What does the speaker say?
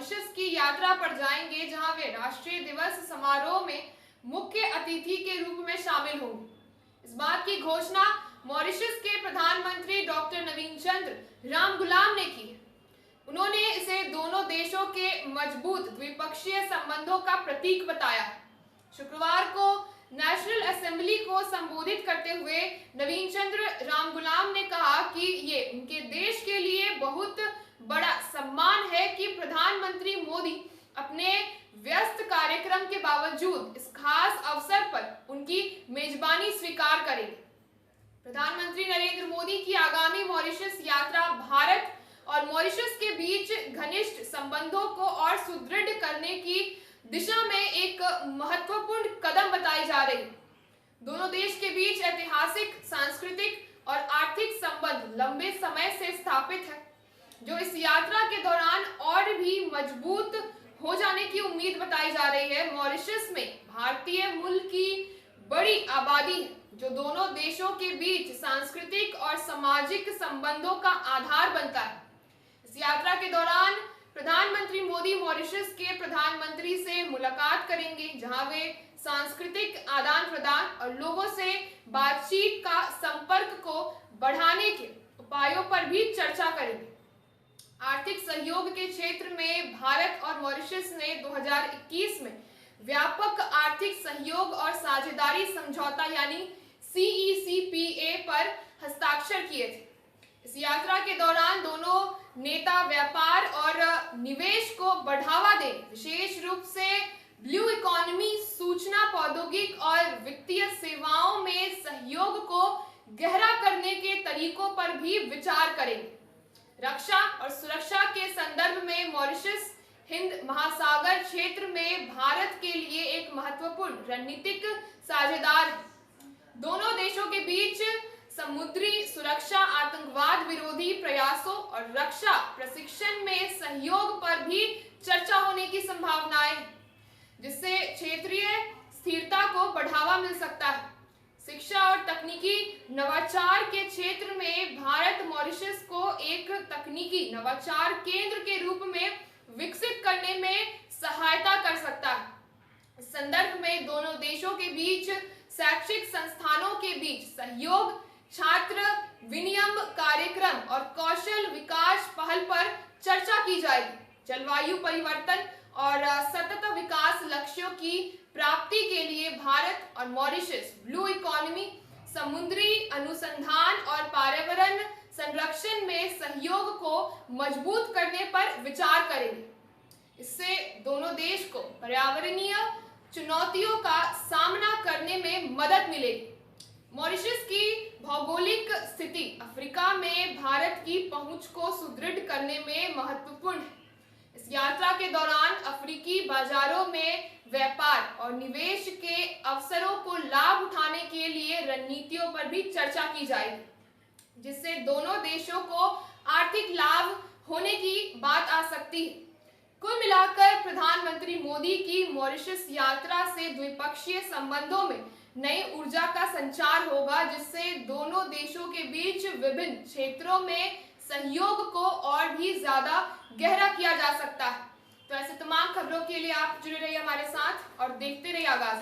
Mauritius की यात्रा पर जाएंगे, जहां वे राष्ट्रीय दिवस समारोह में मुख्य अतिथि के रूप में शामिल होंगे। इस बात की घोषणा मॉरिशस के प्रधानमंत्री डॉक्टर नवीन चंद्र रामगुलाम ने की है। उन्होंने इसे दोनों देशों के मजबूत द्विपक्षीय संबंधों का प्रतीक बताया। शुक्रवार को नेशनल असेंबली को संबोधित करते हुए नवीन चंद्र रामगुलाम ने कहा कि ये उनके देश के लिए बहुत बड़ा सम्मान है कि प्रधानमंत्री मोदी अपने व्यस्त कार्यक्रम के बावजूद इस खास अवसर पर उनकी मेजबानी स्वीकार करेंगे। प्रधानमंत्री नरेंद्र मोदी की आगामी मॉरिशस यात्रा भारत और मॉरिशस के बीच घनिष्ठ संबंधों को और सुदृढ़ करने की दिशा में एक महत्वपूर्ण कदम बताई जा रही है। दोनों देश के बीच ऐतिहासिक, सांस्कृतिक और आर्थिक संबंध लंबे समय से स्थापित है, जो इस यात्रा के दौरान और भी मजबूत हो जाने की उम्मीद बताई जा रही है। मॉरिशस में भारतीय मूल की बड़ी आबादी है, जो दोनों देशों के बीच सांस्कृतिक और सामाजिक संबंधों का आधार बनता है। इस यात्रा के दौरान प्रधानमंत्री मोदी मॉरिशस के प्रधानमंत्री से मुलाकात करेंगे, जहां वे सांस्कृतिक आदान प्रदान और लोगों से बातचीत का संपर्क को बढ़ाने के उपायों पर भी चर्चा करेंगे। आर्थिक सहयोग के क्षेत्र में भारत और मॉरिशस ने 2021 में व्यापक आर्थिक सहयोग और साझेदारी समझौता यानी CECPA पर हस्ताक्षर किए थे। इस यात्रा के दौरान दोनों नेता व्यापार और निवेश को बढ़ावा देने, विशेष रूप से ब्लू इकोनॉमी, सूचना प्रौद्योगिकी और वित्तीय सेवाओं में सहयोग को गहरा करने के तरीकों पर भी विचार करेंगे। रक्षा और सुरक्षा के संदर्भ में मॉरिशस हिंद महासागर क्षेत्र में भारत के लिए एक महत्वपूर्ण रणनीतिक साझेदार है। दोनों देशों के बीच समुद्री सुरक्षा, आतंकवाद विरोधी प्रयासों और रक्षा प्रशिक्षण में सहयोग पर भी चर्चा होने की संभावनाएं हैं, जिससे क्षेत्रीय स्थिरता को बढ़ावा मिल सकता है। शिक्षा और तकनीकी नवाचार के क्षेत्र में भारत मॉरिशस को एक तकनीकी नवाचार केंद्र के रूप में विकसित करने में सहायता कर सकता है। इस संदर्भ में दोनों देशों के बीच शैक्षिक संस्थानों के बीच सहयोग, छात्र विनिमय कार्यक्रम और कौशल विकास पहल पर चर्चा की जाएगी। जलवायु परिवर्तन और सतत विकास लक्ष्यों की प्राप्ति के लिए भारत और मॉरिशस ब्लू इकोनॉमी, समुद्री अनुसंधान और पर्यावरण संरक्षण में सहयोग को मजबूत करने पर विचार करेंगे। इससे दोनों देश को पर्यावरणीय चुनौतियों का सामना करने में मदद मिलेगी। मॉरिशस की भौगोलिक स्थिति अफ्रीका में भारत की पहुंच को सुदृढ़ करने में महत्वपूर्ण है। इस यात्रा के दौरान अफ्रीकी बाजारों में व्यापार और निवेश के अवसरों को लाभ उठाने के लिए रणनीतियों पर भी चर्चा की जाएगी, जिससे दोनों देशों को आर्थिक लाभ होने की बात आ सकती है। कुल मिलाकर प्रधानमंत्री मोदी की मॉरिशस यात्रा से द्विपक्षीय संबंधों में नई ऊर्जा का संचार होगा, जिससे दोनों देशों के बीच विभिन्न क्षेत्रों में सहयोग को और भी ज्यादा गहरा किया जा सकता है। तो ऐसे तमाम खबरों के लिए आप जुड़े रहिए हमारे साथ और देखते रहिए आगाज़।